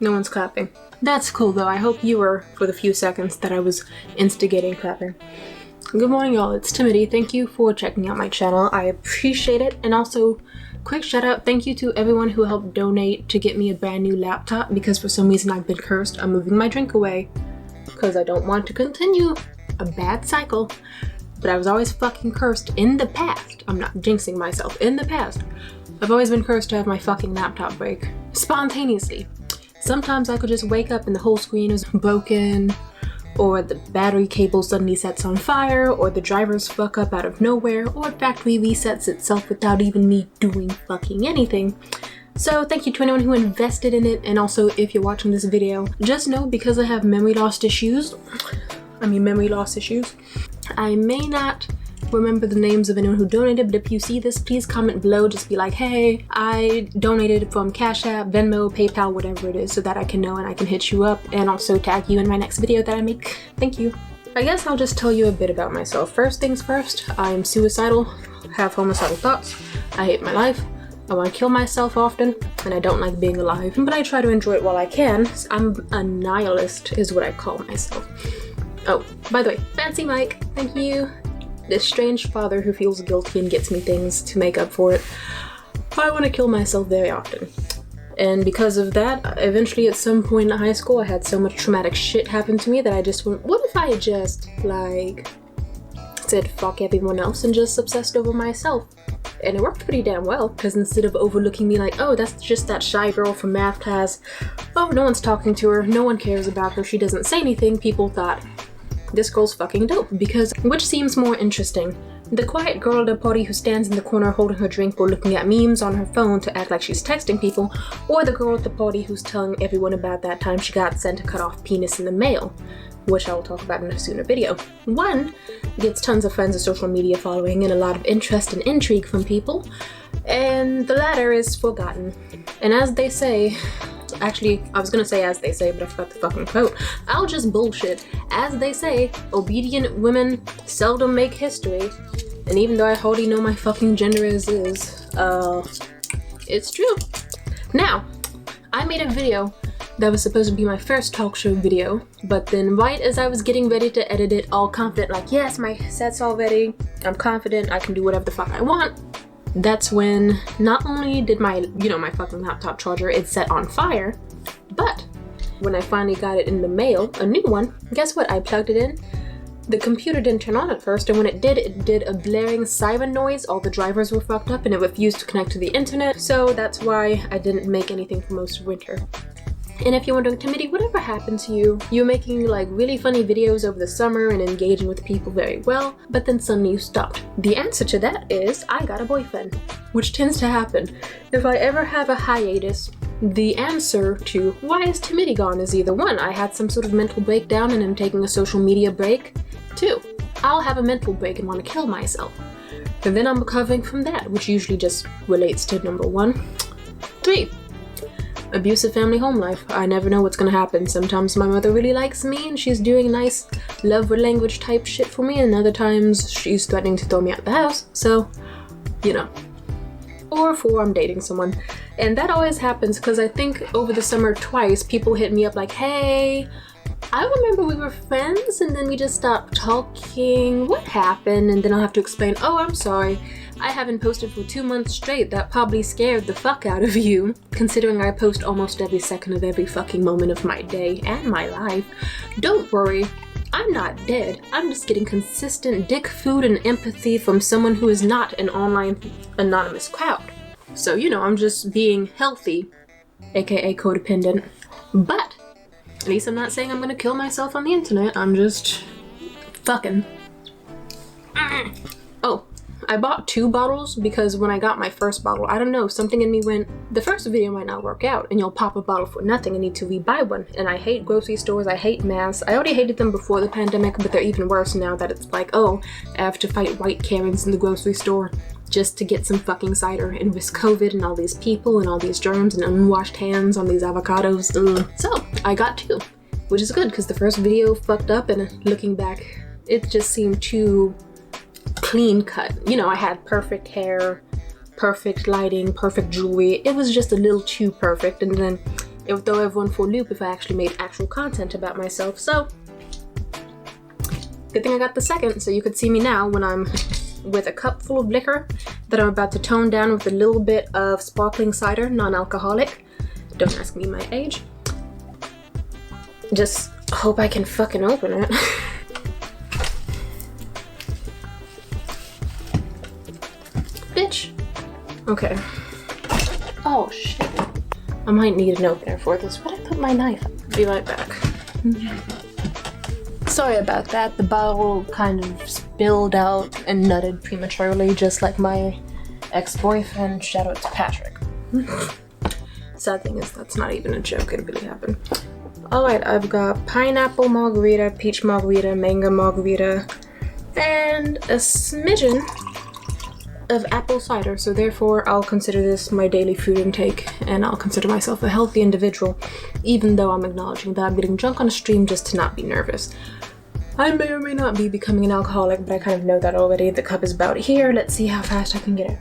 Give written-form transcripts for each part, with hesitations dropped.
No one's clapping. That's cool though. I hope you were for the few seconds that I was instigating clapping. Good morning y'all, it's Timothy. Thank you for checking out my channel. I appreciate it. And also, quick shout out, thank you to everyone who helped donate to get me a brand new laptop, because for some reason I've been cursed. I'm moving my drink away because I don't want to continue a bad cycle. But I was always fucking cursed in the past. I'm not jinxing myself. In the past, I've always been cursed to have my fucking laptop break spontaneously. Sometimes I could just wake up and the whole screen is broken, or the battery cable suddenly sets on fire, or the drivers fuck up out of nowhere, or factory resets itself without even me doing fucking anything. So thank you to anyone who invested in it, and also if you're watching this video, just know because I have memory loss issues, I may not remember the names of anyone who donated, but if you see this, please comment below. Just be like, hey, I donated from Cash App, Venmo, PayPal, whatever it is, so that I can know and I can hit you up and also tag you in my next video that I make. Thank you. I guess I'll just tell you a bit about myself. First things first, I'm suicidal, have homicidal thoughts, I hate my life, I want to kill myself often, and I don't like being alive, but I try to enjoy it while I can. I'm a nihilist is what I call myself. Oh, by the way, fancy mic, thank you. This strange father who feels guilty and gets me things to make up for it. I want to kill myself very often. And because of that, eventually at some point in high school, I had so much traumatic shit happen to me that I just went, what if I just, like, said fuck everyone else and just obsessed over myself? And it worked pretty damn well, because instead of overlooking me like, oh, that's just that shy girl from math class, oh, no one's talking to her, no one cares about her, she doesn't say anything, people thought, this girl's fucking dope. Because which seems more interesting? The quiet girl at a party who stands in the corner holding her drink or looking at memes on her phone to act like she's texting people, or the girl at the party who's telling everyone about that time she got sent a cut off penis in the mail, which I will talk about in a sooner video. One gets tons of friends, a social media following, and a lot of interest and intrigue from people, and the latter is forgotten. And as they say, actually, I was gonna say as they say, but I forgot the fucking quote. I'll just bullshit. As they say, obedient women seldom make history. And even though I already know my fucking gender as is, it's true. Now, I made a video that was supposed to be my first talk show video, but then right as I was getting ready to edit it, all confident, like, yes, my set's all ready, I'm confident, I can do whatever the fuck I want. That's when not only did my, my fucking laptop charger, it set on fire, but when I finally got it in the mail, a new one, guess what? I plugged it in. The computer didn't turn on at first, and when it did a blaring siren noise. All the drivers were fucked up and it refused to connect to the internet, so that's why I didn't make anything for most of winter. And if you're wondering, Timothy, whatever happened to you? You're making like really funny videos over the summer and engaging with people very well, but then suddenly you stopped. The answer to that is I got a boyfriend, which tends to happen. If I ever have a hiatus, the answer to why is Timothy gone is either one, I had some sort of mental breakdown and I'm taking a social media break. Two, I'll have a mental break and want to kill myself. And then I'm recovering from that, which usually just relates to number one. Three, abusive family home life. I never know what's gonna happen. Sometimes my mother really likes me and she's doing nice love language type shit for me, and other times she's threatening to throw me out the house. So, Or four, I'm dating someone. And that always happens because I think over the summer twice people hit me up like, hey, I remember we were friends and then we just stopped talking. What happened? And then I'll have to explain, oh, I'm sorry. I haven't posted for 2 months straight. That probably scared the fuck out of you, considering I post almost every second of every fucking moment of my day and my life. Don't worry, I'm not dead. I'm just getting consistent dick food and empathy from someone who is not an online anonymous crowd. So, I'm just being healthy, aka codependent. But at least I'm not saying I'm gonna kill myself on the internet. I'm just fucking. Oh, I bought 2 bottles because when I got my first bottle, I don't know, something in me went, the first video might not work out and you'll pop a bottle for nothing and need to rebuy one. And I hate grocery stores, I hate masks. I already hated them before the pandemic, but they're even worse now that it's like, oh, I have to fight white Karens in the grocery store just to get some fucking cider and risk COVID and all these people and all these germs and unwashed hands on these avocados. So I got 2, which is good because the first video fucked up and looking back, it just seemed too clean cut. I had perfect hair, perfect lighting, perfect jewelry. It was just a little too perfect. And then It would throw everyone for a loop if I actually made actual content about myself. So, good thing I got the second, so you could see me now when I'm with a cup full of liquor that I'm about to tone down with a little bit of sparkling cider, non-alcoholic. Don't ask me my age. Just hope I can fucking open it. Bitch. Okay. Oh shit. I might need an opener for this. Where'd I put my knife? Be right back. Sorry about that. The bottle kind of spilled out and nutted prematurely, just like my ex-boyfriend. Shout out to Patrick. Sad thing is, that's not even a joke. It really happened. Alright, I've got pineapple margarita, peach margarita, mango margarita, and a smidgen of apple cider. So therefore, I'll consider this my daily food intake, and I'll consider myself a healthy individual, even though I'm acknowledging that I'm getting drunk on a stream just to not be nervous. I may or may not be becoming an alcoholic, but I kind of know that already. The cup is about here. Let's see how fast I can get it.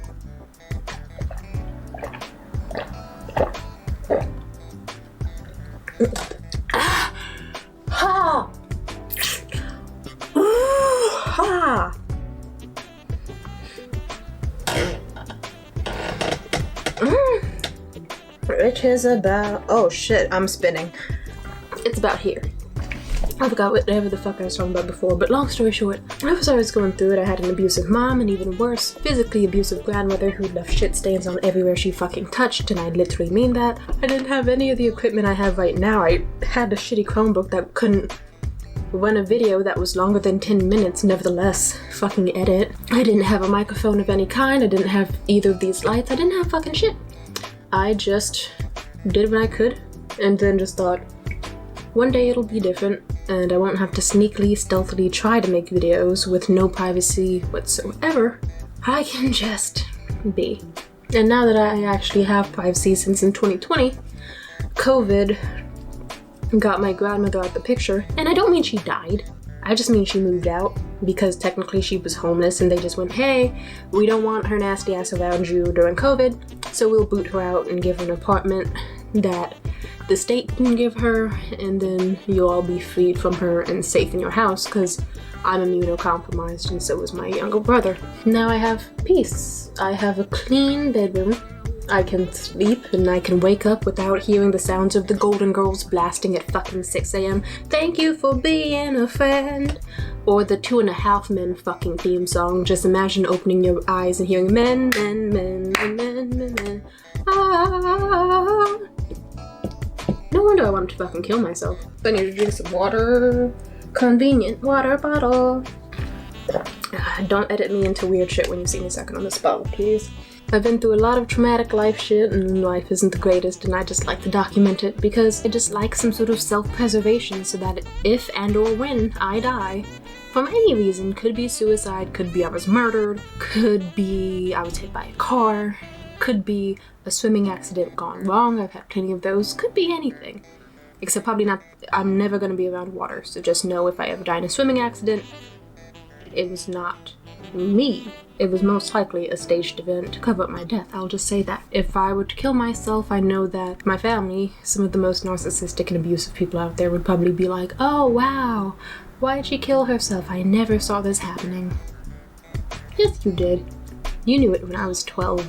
Ha! Ha! Which is about, oh shit, I'm spinning. It's about here. I forgot whatever the fuck I was talking about before, but long story short, as I was going through it, I had an abusive mom, and even worse, physically abusive grandmother who left shit stains on everywhere she fucking touched, and I literally mean that. I didn't have any of the equipment I have right now. I had a shitty Chromebook that couldn't run a video that was longer than 10 minutes, nevertheless, fucking edit. I didn't have a microphone of any kind, I didn't have either of these lights, I didn't have fucking shit. I just did what I could, and then just thought, one day it'll be different, and I won't have to sneakily, stealthily try to make videos with no privacy whatsoever. I can just be. And now that I actually have privacy since in 2020, COVID got my grandmother out the picture, and I don't mean she died. I just mean she moved out, because technically she was homeless and they just went, hey, we don't want her nasty ass around you during COVID, so we'll boot her out and give her an apartment that the state can give her, and then you'll all be freed from her and safe in your house, because I'm immunocompromised and so is my younger brother. Now I have peace. I have a clean bedroom. I can sleep and I can wake up without hearing the sounds of the Golden Girls blasting at fucking 6 a.m. Thank you for being a friend. Or the 2.5 Men fucking theme song. Just imagine opening your eyes and hearing men, men, men, men, men, men, men. Ah. No wonder I wanted to fucking kill myself. I need to drink some water. Convenient water bottle. Don't edit me into weird shit when you see me sucking on this bottle, please. I've been through a lot of traumatic life shit, and life isn't the greatest, and I just like to document it because I just like some sort of self-preservation so that if and or when I die, from any reason, could be suicide, could be I was murdered, could be I was hit by a car, could be a swimming accident gone wrong, I've had plenty of those, could be anything. Except probably not, I'm never gonna be around water, so just know if I ever die in a swimming accident, it was not me. It was most likely a staged event to cover up my death, I'll just say that. If I were to kill myself, I know that my family, some of the most narcissistic and abusive people out there, would probably be like, oh wow, why did she kill herself? I never saw this happening. Yes, you did. You knew it when I was 12.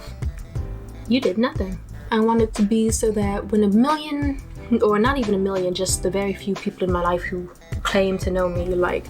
You did nothing. I want it to be so that when 1 million, or not even 1 million, just the very few people in my life who claim to know me, like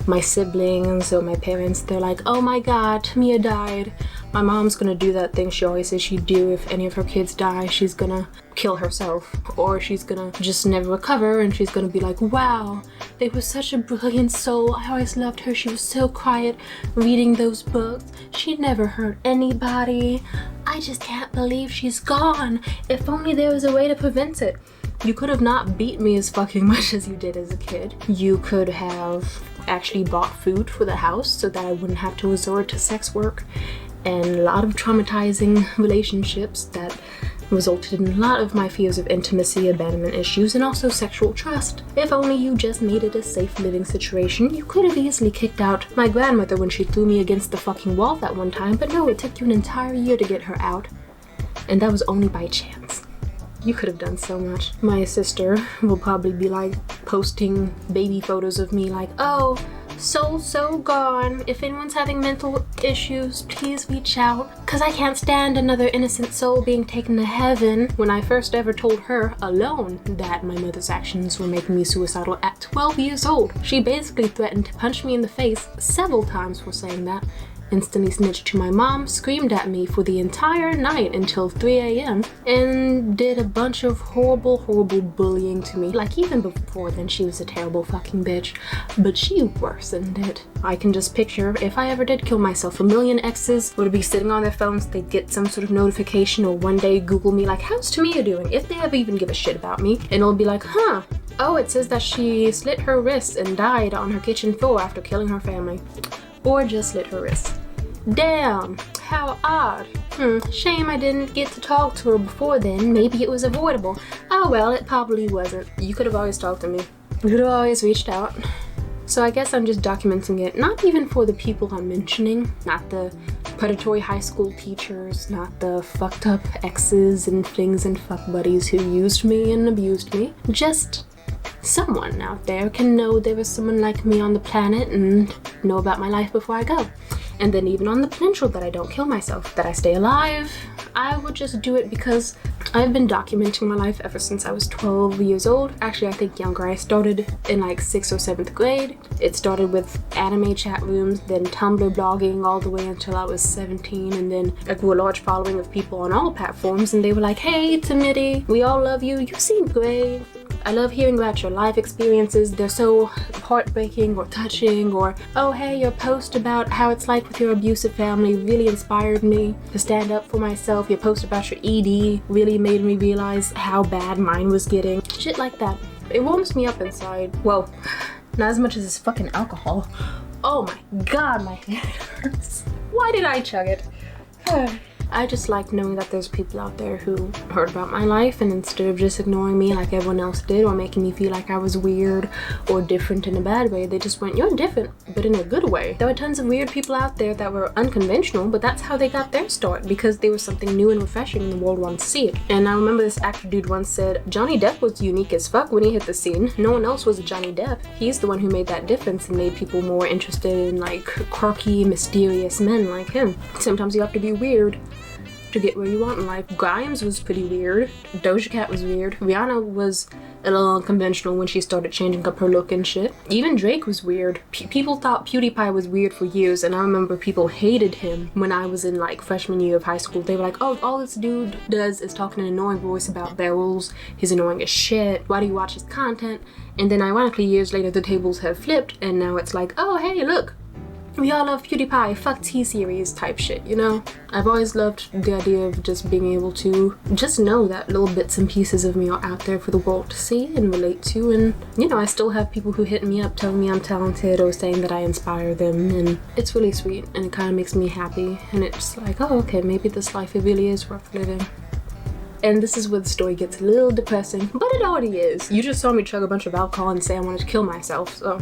my siblings or my parents, they're like, oh my god, Mia died. My mom's gonna do that thing she always says she'd do if any of her kids die. She's gonna kill herself, or she's gonna just never recover, and she's gonna be like, wow, they were such a brilliant soul. I always loved her. She was so quiet reading those books. She never hurt anybody. I just can't believe she's gone. If only there was a way to prevent it. You could have not beat me as fucking much as you did as a kid. You could have actually bought food for the house so that I wouldn't have to resort to sex work, and a lot of traumatizing relationships that resulted in a lot of my fears of intimacy, abandonment issues, and also sexual trust. If only you just made it a safe living situation. You could have easily kicked out my grandmother when she threw me against the fucking wall that one time, but no, it took you an entire year to get her out, and that was only by chance. you could have done so much. My sister will probably be like posting baby photos of me like, oh, so gone. If anyone's having mental issues, please reach out, because I can't stand another innocent soul being taken to heaven. When I first ever told her alone that my mother's actions were making me suicidal at 12 years old, she basically threatened to punch me in the face several times for saying that. Instantly snitched to my mom, screamed at me for the entire night until 3 a.m. and did a bunch of horrible bullying to me. Like, even before then, she was a terrible fucking bitch, but she worsened it. I can just picture if I ever did kill myself, a million exes would be sitting on their phones, they'd get some sort of notification or one day Google me like, how's Tamia doing? If they ever even give a shit about me, and it'll be like, huh, oh, it says that she slit her wrists and died on her kitchen floor after killing her family. Or just slit her wrists. Damn, how odd. Shame I didn't get to talk to her before then. Maybe it was avoidable. Oh well, it probably wasn't. You could have always talked to me. You could have always reached out. So I guess I'm just documenting it, not even for the people I'm mentioning, not the predatory high school teachers, not the fucked up exes and flings and fuck buddies who used me and abused me. Just someone out there can know there was someone like me on the planet and know about my life before I go. And then even on the potential that I don't kill myself, that I stay alive, I would just do it because I've been documenting my life ever since I was 12 years old. Actually, I think younger. I started in like 6th or 7th grade. It started with anime chat rooms, then Tumblr blogging all the way until I was 17, and then I grew a large following of people on all platforms, and they were like, hey, Timidity, we all love you. You seem great. I love hearing about your life experiences. They're so heartbreaking or touching, or, oh hey, your post about how it's like with your abusive family really inspired me to stand up for myself. Your post about your ED really made me realize how bad mine was getting. Shit like that. It warms me up inside. Well, not as much as this fucking alcohol. Oh my god, my head hurts. Why did I chug it? I just like knowing that there's people out there who heard about my life, and instead of just ignoring me like everyone else did or making me feel like I was weird or different in a bad way, they just went, you're different, but in a good way. There were tons of weird people out there that were unconventional, but that's how they got their start, because they were something new and refreshing and the world wanted to see it. And I remember this actor dude once said, Johnny Depp was unique as fuck when he hit the scene. No one else was a Johnny Depp. He's the one who made that difference and made people more interested in like quirky, mysterious men like him. Sometimes you have to be weird to get where you want in life. Grimes was pretty weird. Doja Cat was weird. Rihanna was a little unconventional when she started changing up her look and shit. Even Drake was weird. People thought PewDiePie was weird for years, and I remember people hated him when I was in like freshman year of high school. They were like, oh, all this dude does is talk in an annoying voice about barrels. He's annoying as shit. Why do you watch his content? And then ironically, years later, the tables have flipped, and now it's like, oh, hey, look, we all love PewDiePie, fuck T-Series type shit, you know? I've always loved the idea of just being able to just know that little bits and pieces of me are out there for the world to see and relate to, and, you know, I still have people who hit me up telling me I'm talented or saying that I inspire them, and it's really sweet, and it kind of makes me happy, and it's like, oh, okay, maybe this life, it really is worth living. And this is where the story gets a little depressing, but it already is. You just saw me chug a bunch of alcohol and say I wanted to kill myself, so.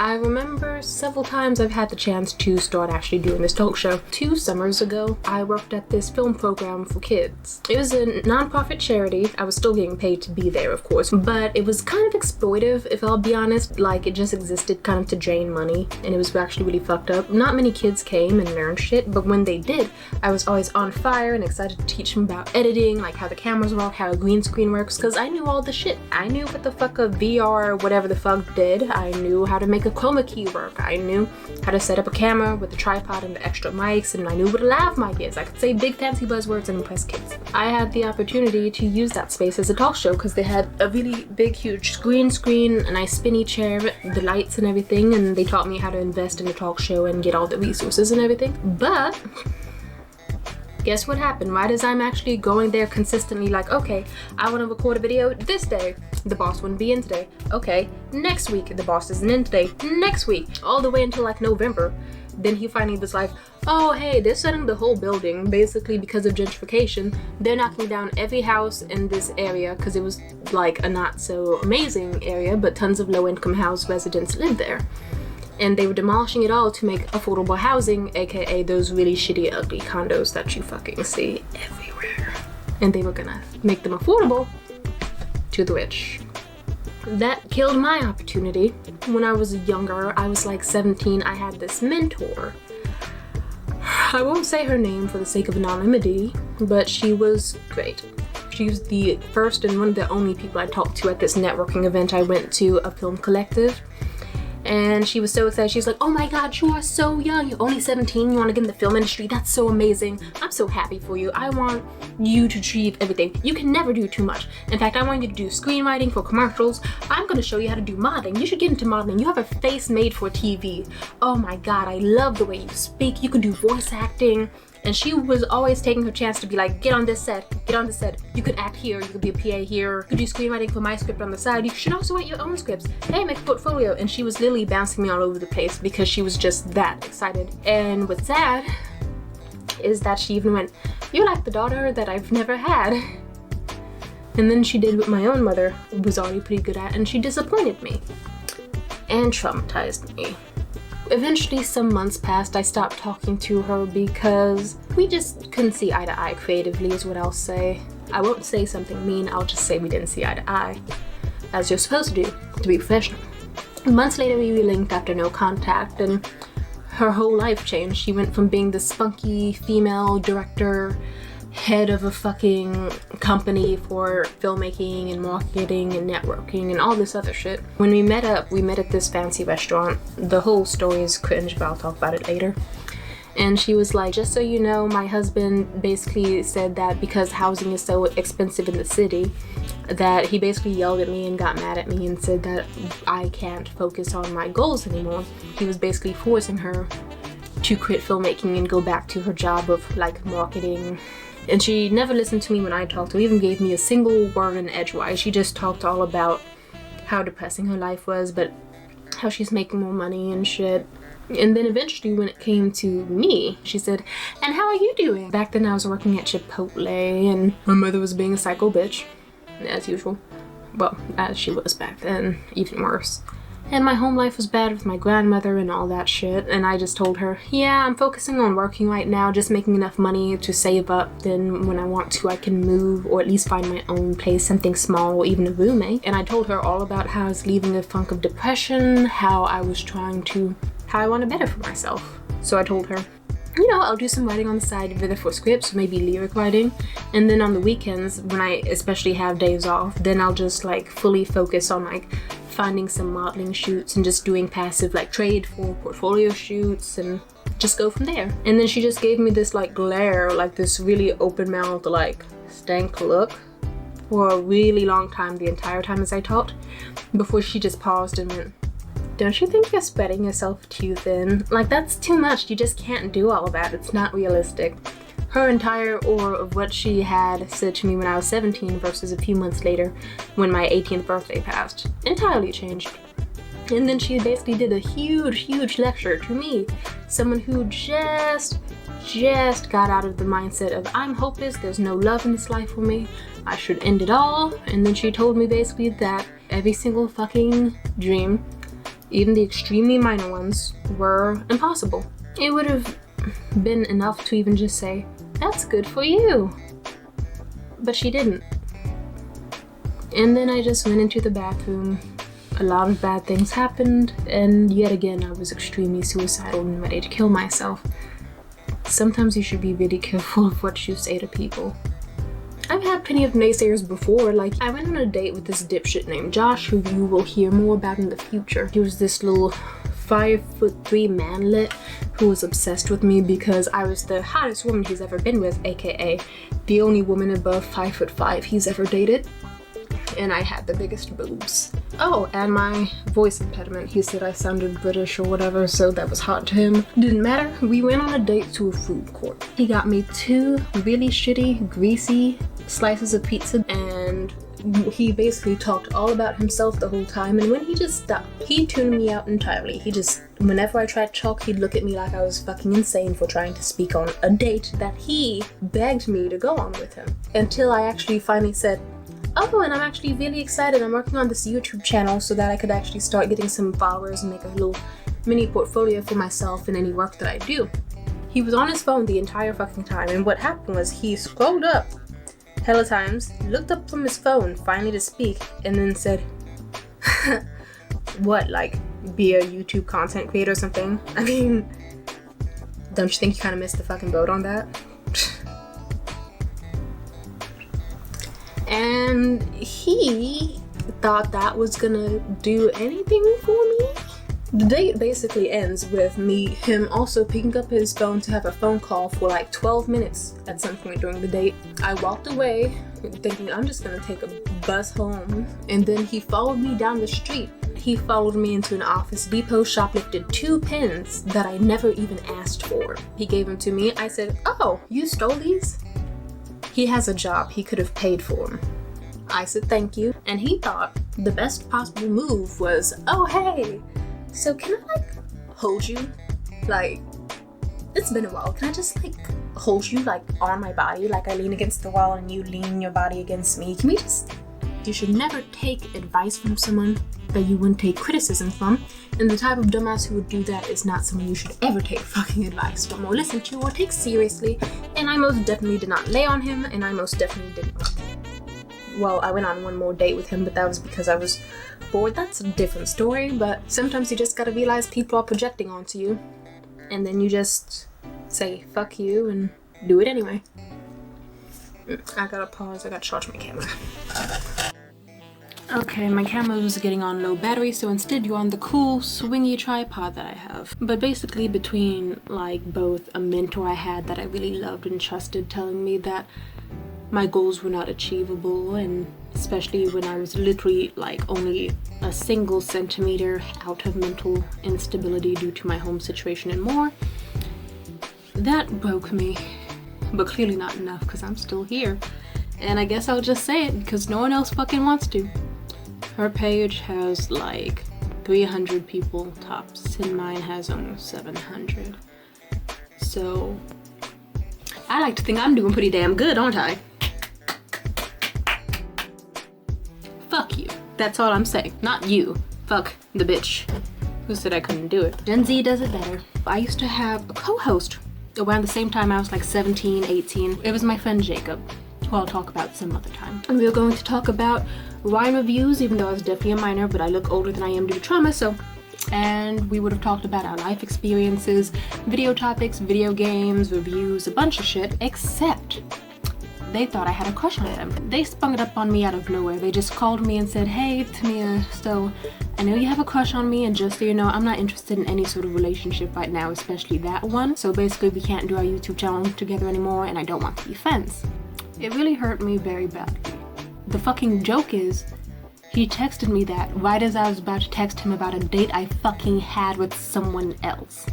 I remember several times I've had the chance to start actually doing this talk show. 2 summers ago, I worked at this film program for kids. It was a non-profit charity. I was still getting paid to be there, of course, but it was kind of exploitive, if I'll be honest. Like, it just existed kind of to drain money, and it was actually really fucked up. Not many kids came and learned shit, but when they did, I was always on fire and excited to teach them about editing, like how the cameras work, how a green screen works, because I knew all the shit. I knew what the fuck a VR whatever the fuck did. I knew how to make a chroma key work. I knew how to set up a camera with the tripod and the extra mics, and I knew what a lav mic is. I could say big fancy buzzwords and impress kids. I had the opportunity to use that space as a talk show because they had a really big huge green screen, a nice spinny chair, the lights and everything, and they taught me how to invest in a talk show and get all the resources and everything. But guess what happened? Right as I'm actually going there consistently, like, okay, I want to record a video this day. The boss wouldn't be in today. Okay, next week, the boss isn't in today. Next week, all the way until like November. Then he finally was like, oh, hey, they're setting the whole building, basically because of gentrification. They're knocking down every house in this area because it was like a not so amazing area, but tons of low-income house residents lived there. And they were demolishing it all to make affordable housing, aka those really shitty, ugly condos that you fucking see everywhere. and they were gonna make them affordable to the rich. That killed my opportunity. When I was younger, I was like 17, I had this mentor. I won't say her name for the sake of anonymity, but she was great. She was the first and one of the only people I talked to at this networking event I went to, a film collective. And she was so excited. She was like, oh my God, you are so young. You're only 17. You want to get in the film industry. That's so amazing. I'm so happy for you. I want you to achieve everything. You can never do too much. In fact, I want you to do screenwriting for commercials. I'm going to show you how to do modeling. You should get into modeling. You have a face made for TV. Oh my God, I love the way you speak. You can do voice acting. And she was always taking her chance to be like, get on this set, get on this set. You could act here, you could be a PA here, you could do screenwriting for my script on the side. You should also write your own scripts. Hey, make a portfolio. And she was literally bouncing me all over the place because she was just that excited. And what's sad is that she even went, you're like the daughter that I've never had. And then she did what my own mother was already pretty good at, and she disappointed me and traumatized me. Eventually, some months passed, I stopped talking to her because we just couldn't see eye to eye creatively is what I'll say. I won't say something mean, I'll just say we didn't see eye to eye, as you're supposed to do, to be professional. Months later, we relinked after no contact, and her whole life changed. She went from being the spunky female director, head of a fucking company for filmmaking and marketing and networking and all this other shit. When we met up, we met at this fancy restaurant. The whole story is cringe, but I'll talk about it later. And she was like, just so you know, my husband basically said that because housing is so expensive in the city, that he basically yelled at me and got mad at me and said that I can't focus on my goals anymore. He was basically forcing her to quit filmmaking and go back to her job of like marketing. And she never listened to me when I talked to her, even gave me a single word in edgewise. She just talked all about how depressing her life was, but how she's making more money and shit. And then eventually when it came to me, she said, and how are you doing? Back then I was working at Chipotle and my mother was being a psycho bitch, as usual. Well, as she was back then, even worse. And my home life was bad with my grandmother and all that shit. And I just told her, yeah, I'm focusing on working right now, just making enough money to save up. Then when I want to, I can move or at least find my own place, something small or even a roommate. And I told her all about how I was leaving a funk of depression, how I wanted better for myself. So I told her, you know, I'll do some writing on the side, either for scripts, maybe lyric writing. And then on the weekends, when I especially have days off, then I'll just like fully focus on like finding some modeling shoots and just doing passive like trade for portfolio shoots and just go from there. And then she just gave me this like glare, like this really open mouth, like stank look for a really long time, the entire time as I talked, before she just paused and went, don't you think you're spreading yourself too thin? Like, that's too much. You just can't do all of that. It's not realistic. Her entire aura of what she had said to me when I was 17 versus a few months later when my 18th birthday passed entirely changed. And then she basically did a huge lecture to me, someone who just got out of the mindset of I'm hopeless, there's no love in this life for me, I should end it all. And then she told me basically that every single fucking dream, even the extremely minor ones, were impossible. It would have been enough to even just say, that's good for you. But she didn't. And then I just went into the bathroom. A lot of bad things happened, and yet again I was extremely suicidal and ready to kill myself. Sometimes you should be really careful of what you say to people. I've had plenty of naysayers before. Like, I went on a date with this dipshit named Josh, who you will hear more about in the future. He was this little 5'3" manlet who was obsessed with me because I was the hottest woman he's ever been with, aka the only woman above 5'5" he's ever dated. And I had the biggest boobs. Oh, and my voice impediment. He said I sounded British or whatever, so that was hot to him. Didn't matter. We went on a date to a food court. He got me 2 really shitty, greasy slices of pizza, and he basically talked all about himself the whole time. And when he just stopped, he tuned me out entirely. Whenever I tried to talk, he'd look at me like I was fucking insane for trying to speak on a date that he begged me to go on with him. Until I actually finally said, oh, and I'm actually really excited. I'm working on this YouTube channel so that I could actually start getting some followers and make a little mini portfolio for myself and any work that I do. He was on his phone the entire fucking time, and what happened was he scrolled up hella times, looked up from his phone finally to speak, and then said, what, like, be a YouTube content creator or something? I mean, don't you think you kind of missed the fucking boat on that? And he thought that was gonna do anything for me. The date basically ends with him also picking up his phone to have a phone call for like 12 minutes at some point during the date. I walked away thinking I'm just gonna take a bus home, and then he followed me down the street. He followed me into an Office Depot, shoplifted 2 pens that I never even asked for. He gave them to me. I said, oh, you stole these? He has a job, he could have paid for them. I said thank you, and he thought the best possible move was, oh hey, so can I like hold you? Like, it's been a while, can I just like hold you like on my body? Like I lean against the wall and you lean your body against me. Can we just... You should never take advice from someone that you wouldn't take criticism from, and the type of dumbass who would do that is not someone you should ever take fucking advice from or listen to or take seriously. And I most definitely did not lay on him, and I most definitely did not. Well, I went on one more date with him, but that was because I was bored. That's a different story, but sometimes you just gotta realize people are projecting onto you, and then you just say fuck you and do it anyway. I gotta pause, I gotta charge my camera. Okay, my camera was getting on low battery, so instead you're on the cool swingy tripod that I have. But basically between like both a mentor I had that I really loved and trusted telling me that my goals were not achievable, and especially when I was literally like only a single centimeter out of mental instability due to my home situation and more, that broke me. But clearly not enough, because I'm still here. And I guess I'll just say it because no one else fucking wants to. Her page has like 300 people tops, and mine has almost 700. So I like to think I'm doing pretty damn good, aren't I? Fuck you. That's all I'm saying. Not you. Fuck the bitch who said I couldn't do it. Gen Z does it better. I used to have a co-host around the same time I was like 17, 18. It was my friend Jacob, who I'll talk about some other time. And we were going to talk about wine reviews, even though I was definitely a minor, but I look older than I am due to trauma, so. And we would have talked about our life experiences, video topics, video games, reviews, a bunch of shit, except they thought I had a crush on them. They sprung it up on me out of nowhere. They just called me and said, hey, Tamia, so I know you have a crush on me, and just so you know, I'm not interested in any sort of relationship right now, especially that one. So basically we can't do our YouTube channel together anymore, and I don't want to be friends. It really hurt me very badly. The fucking joke is, he texted me that right as I was about to text him about a date I fucking had with someone else.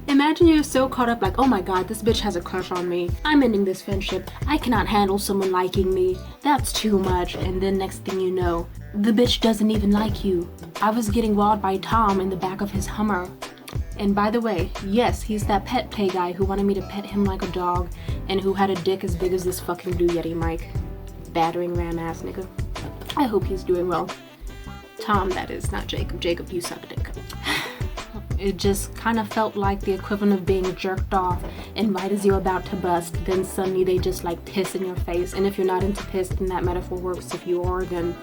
Imagine you're so caught up like, oh my god, this bitch has a crush on me. I'm ending this friendship. I cannot handle someone liking me. That's too much. And then next thing you know, the bitch doesn't even like you. I was getting wowed by Tom in the back of his Hummer. And by the way, yes, he's that pet play guy who wanted me to pet him like a dog and who had a dick as big as this fucking Blue Yeti mic. Battering ram ass nigga. I hope he's doing well. Tom, that is, not Jacob. Jacob, you suck dick. It just kind of felt like the equivalent of being jerked off, and right as you're about to bust, then suddenly they just like piss in your face. And if you're not into piss, then that metaphor works. If you are, then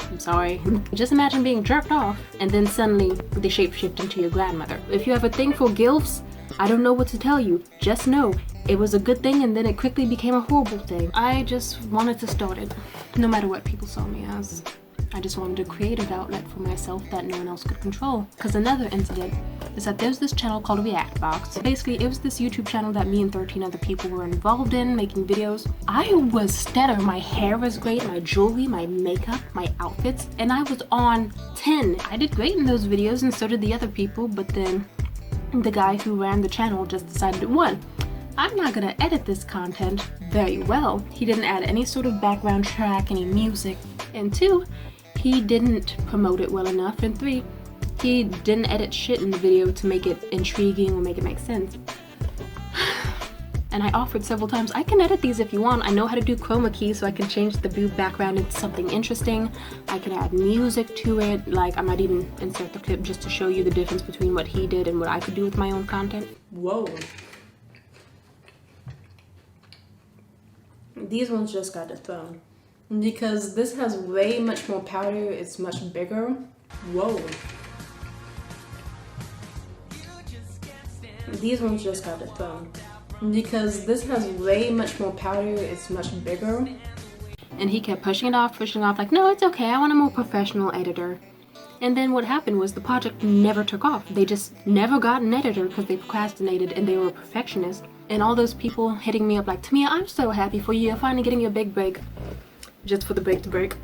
I'm sorry. Just imagine being jerked off and then suddenly they shapeshift into your grandmother. If you have a thing for gilfs, I don't know what to tell you. Just know it was a good thing, and then it quickly became a horrible thing. I just wanted to start it, no matter what people saw me as. I just wanted a creative outlet for myself that no one else could control. Because another incident is that there's this channel called Reactbox. Basically, it was this YouTube channel that me and 13 other people were involved in, making videos. I was stellar. My hair was great, my jewelry, my makeup, my outfits, and I was on 10. I did great in those videos, and so did the other people, but then the guy who ran the channel just decided, one, I'm not gonna edit this content very well. He didn't add any sort of background track, any music, and two, he didn't promote it well enough, and three, he didn't edit shit in the video to make it intriguing or make it make sense. And I offered several times, I can edit these if you want. I know how to do chroma key, so I can change the blue background into something interesting. I can add music to it. Like, I might even insert the clip just to show you the difference between what he did and what I could do with my own content. Whoa. These ones just got the thumb. Because this has way much more powder, it's much bigger. Whoa. These ones just got the thumb. Because this has way much more powder, it's much bigger. And he kept pushing it off, like, no, it's okay, I want a more professional editor. And then what happened was the project never took off. They just never got an editor because they procrastinated and they were perfectionists. And all those people hitting me up like, Tamia, I'm so happy for you, you're finally getting your big break. Just for the break to break.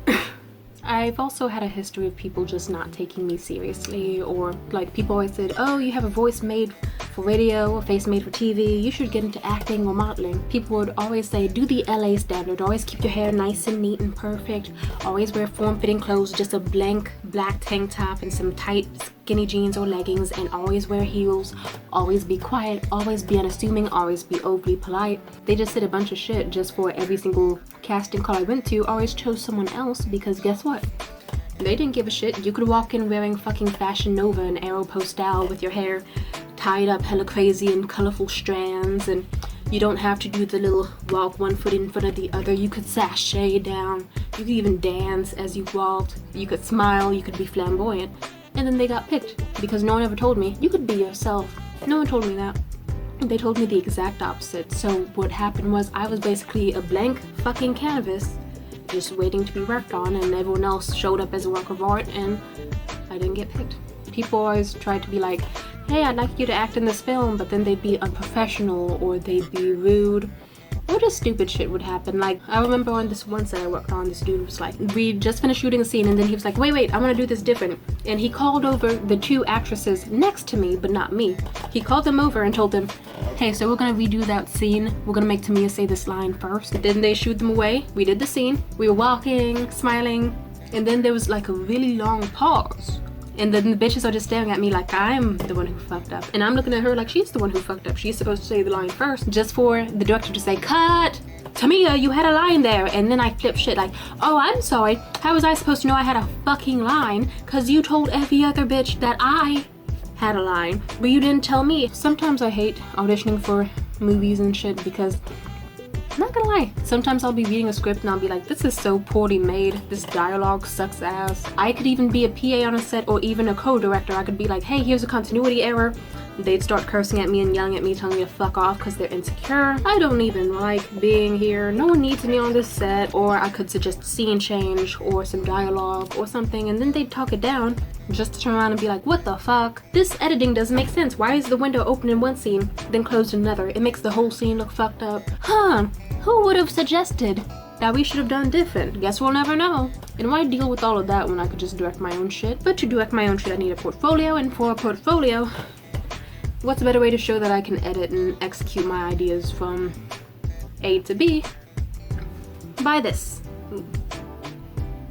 I've also had a history of people just not taking me seriously, or like people always said, oh, you have a voice made for radio, a face made for TV, you should get into acting or modeling. People would always say, do the LA standard, always keep your hair nice and neat and perfect, always wear form-fitting clothes, just a blank black tank top and some tight skinny jeans or leggings, and always wear heels, always be quiet, always be unassuming, always be overly polite. They just said a bunch of shit just for every single casting call I went to, always chose someone else because guess what? They didn't give a shit. You could walk in wearing fucking Fashion Nova and Aeropostale with your hair tied up hella crazy in colorful strands, and you don't have to do the little walk one foot in front of the other. You could sashay down. You could even dance as you walked. You could smile. You could be flamboyant. And then they got picked because no one ever told me you could be yourself. No one told me that. They told me the exact opposite. So what happened was I was basically a blank fucking canvas just waiting to be worked on, and everyone else showed up as a work of art and I didn't get picked. People always tried to be like, hey, I'd like you to act in this film, but then they'd be unprofessional or they'd be rude. Or just stupid shit would happen. Like, I remember on this one set I worked on, this dude was like, we just finished shooting a scene, and then he was like, wait, I want to do this different. And he called over the two actresses next to me, but not me. He called them over and told them, hey, so we're gonna redo that scene. We're gonna make Tamia say this line first. Then they shooed them away. We did the scene. We were walking, smiling, and then there was like a really long pause. And then the bitches are just staring at me like I'm the one who fucked up. And I'm looking at her like she's the one who fucked up. She's supposed to say the line first, just for the director to say, cut! Tamia, you had a line there. And then I flip shit like, oh, I'm sorry. How was I supposed to know I had a fucking line? Cause you told every other bitch that I had a line, but you didn't tell me. Sometimes I hate auditioning for movies and shit because, I'm not gonna lie, sometimes I'll be reading a script and I'll be like, this is so poorly made, this dialogue sucks ass. I could even be a PA on a set or even a co-director. I could be like, hey, here's a continuity error. They'd start cursing at me and yelling at me, telling me to fuck off because they're insecure. I don't even like being here. No one needs me on this set. Or I could suggest a scene change or some dialogue or something, and then they'd talk it down just to turn around and be like, what the fuck? This editing doesn't make sense. Why is the window open in one scene, then closed in another? It makes the whole scene look fucked up. Huh, who would have suggested that we should have done different? Guess we'll never know. And why deal with all of that when I could just direct my own shit? But to direct my own shit, I need a portfolio, and for a portfolio, what's a better way to show that I can edit and execute my ideas from A to B? Buy this.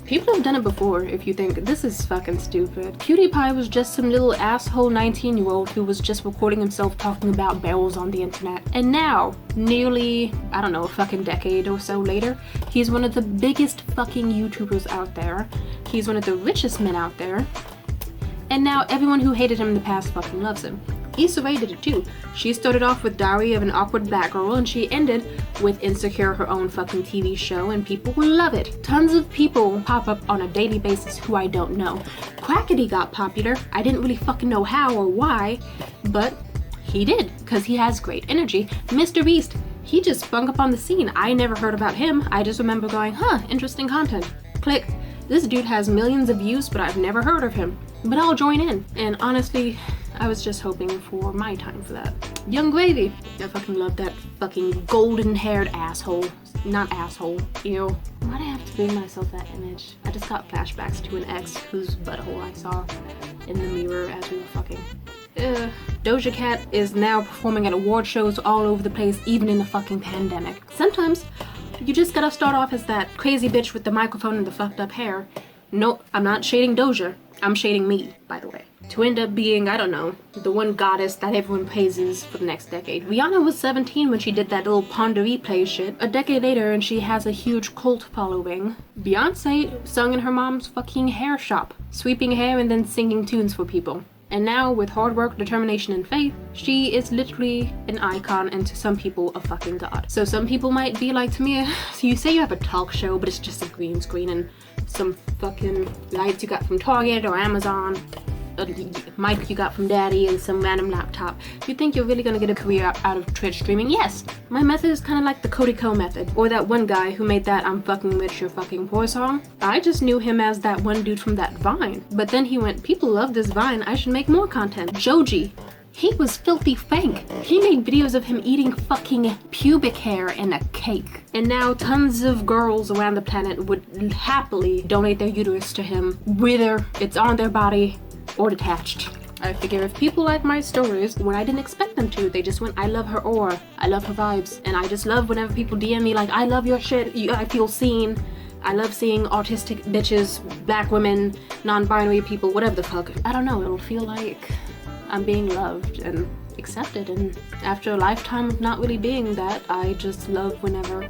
People have done it before if you think this is fucking stupid. PewDiePie was just some little asshole 19-year-old who was just recording himself talking about barrels on the internet. And now, nearly, I don't know, a fucking decade or so later, he's one of the biggest fucking YouTubers out there. He's one of the richest men out there. And now everyone who hated him in the past fucking loves him. Issa Rae did it too. She started off with Diary of an Awkward Black Girl, and she ended with Insecure, her own fucking TV show, and people love it. Tons of people pop up on a daily basis who I don't know. Quackity got popular. I didn't really fucking know how or why, but he did, because he has great energy. Mr. Beast, he just sprung up on the scene. I never heard about him. I just remember going, huh, interesting content. Click. This dude has millions of views, but I've never heard of him. But I'll join in. And honestly, I was just hoping for my time for that. Young Gravy. I fucking love that fucking golden-haired asshole. Not asshole. Ew. Why do I have to bring myself that image? I just got flashbacks to an ex whose butthole I saw in the mirror as we were fucking. Doja Cat is now performing at award shows all over the place, even in the fucking pandemic. Sometimes you just gotta start off as that crazy bitch with the microphone and the fucked up hair. No, I'm not shading Doja. I'm shading me, by the way. To end up being, I don't know, the one goddess that everyone praises for the next decade. Rihanna was 17 when she did that little Ponderie play shit. A decade later, and she has a huge cult following. Beyonce sung in her mom's fucking hair shop, sweeping hair and then singing tunes for people. And now with hard work, determination, and faith, she is literally an icon, and to some people a fucking god. So some people might be like, Tamia, so you say you have a talk show, but it's just a green screen and some fucking lights you got from Target or Amazon, a mic you got from daddy, and some random laptop. You think you're really gonna get a career out of Twitch streaming? Yes. My method is kind of like the Cody Co method, or that one guy who made that I'm fucking rich, you're fucking poor song. I just knew him as that one dude from that Vine, but then he went, people love this Vine, I should make more content. Joji, he was filthy fake. He made videos of him eating fucking pubic hair and a cake. And now tons of girls around the planet would happily donate their uterus to him, whether it's on their body or detached. I figure if people like my stories when I didn't expect them to, they just went, I love her aura, I love her vibes, and I just love whenever people DM me like, I love your shit, I feel seen. I love seeing autistic bitches, black women, non-binary people, whatever the fuck. I don't know, it'll feel like I'm being loved and accepted, and after a lifetime of not really being that, I just love whenever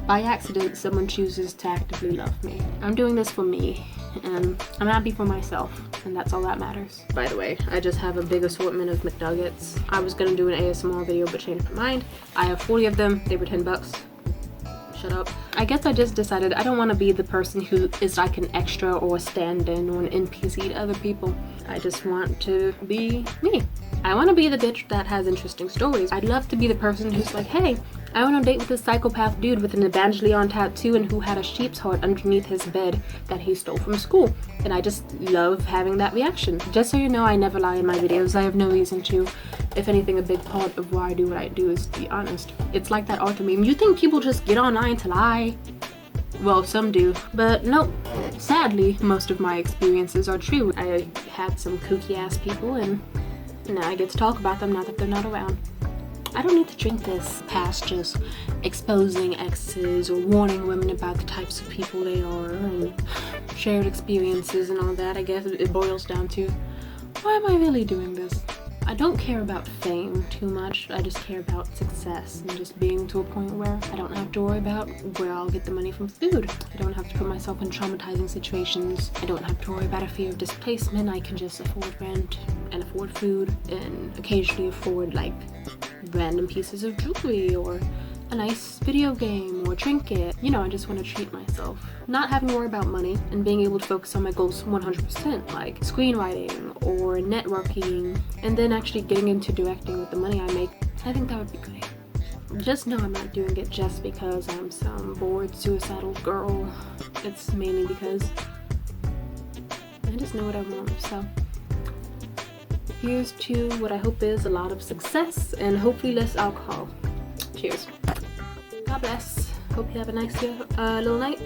by accident someone chooses to actively love me. I'm doing this for me, and I'm happy for myself, and that's all that matters. By the way, I just have a big assortment of McNuggets. I was gonna do an ASMR video but changed my mind. I have 40 of them, they were 10 bucks. Shut up. I guess I just decided I don't want to be the person who is like an extra or a stand-in or an NPC to other people. I just want to be me. I want to be the bitch that has interesting stories. I'd love to be the person who's like, hey, I went on a date with this psychopath dude with an Evangelion tattoo and who had a sheep's heart underneath his bed that he stole from school. And I just love having that reaction. Just so you know, I never lie in my videos. I have no reason to. If anything, a big part of why I do what I do is to be honest. It's like that Arthur meme. You think people just get online to lie? Well, some do, but nope. Sadly, most of my experiences are true. I had some kooky ass people, and now I get to talk about them now that they're not around. I don't need to drink this past just exposing exes or warning women about the types of people they are and shared experiences and all that. I guess it boils down to, why am I really doing this? I don't care about fame too much. I just care about success and just being to a point where I don't have to worry about where I'll get the money from food. I don't have to put myself in traumatizing situations. I don't have to worry about a fear of displacement. I can just afford rent and afford food and occasionally afford like random pieces of jewelry or a nice video game or trinket. You know, I just want to treat myself. Not having to worry about money and being able to focus on my goals 100%, like screenwriting or networking, and then actually getting into directing with the money I make. I think that would be great. Just know I'm not doing it just because I'm some bored, suicidal girl. It's mainly because I just know what I want, so here's to what I hope is a lot of success and hopefully less alcohol. Cheers. God bless. Hope you have a nice little night.